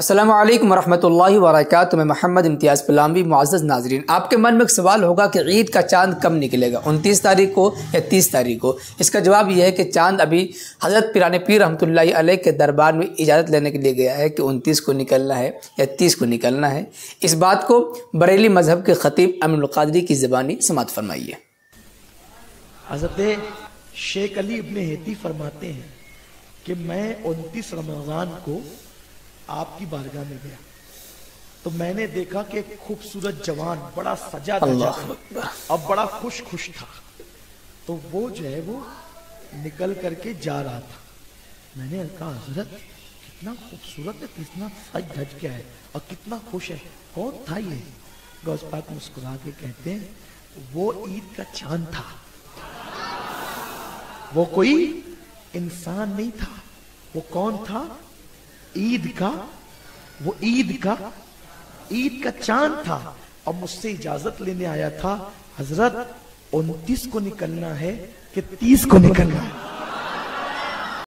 अस्सलामु अलैकुम वरहमतुल्लाहि वबरकातुहू। मैं मोहम्मद इम्तियाज़ पलामवी। मुअज़्ज़ज़ नाज़रीन, आपके मन में एक सवाल होगा कि ईद का चाँद कब निकलेगा, 29 तारीख को या 30 तारीख को। इसका जवाब यह है कि चाँद अभी हज़रत पिराने पीर रहमतुल्लाहि अलैह के दरबार में इजाज़त लेने के लिए गया है कि 29 को निकलना है या 30 को निकलना है। इस बात को बरेली मज़हब के ख़तीब अमीनुल क़ादरी की ज़बानी समाअत फरमाइए। हज़रत शेख अली इब्ने हेती फरमाते हैं कि मैं 29 रमज़ान को आपकी बारगाह में गया तो मैंने देखा कि एक खूबसूरत जवान बड़ा सजा धजा और बड़ा खुश था। तो वो जो है वो निकल करके जा रहा था। मैंने कहा हजरत कितना खूबसूरत है, कितना सज धज के है और कितना खुश है, कौन था ये? गौस पाक मुस्कुरा के कहते हैं वो ईद का चांद था, वो कोई इंसान नहीं था। वो कौन था? ईद का चांद था। और मुझसे इजाजत लेने आया था, हजरत 29 को निकलना है कि 30 को निकलना है?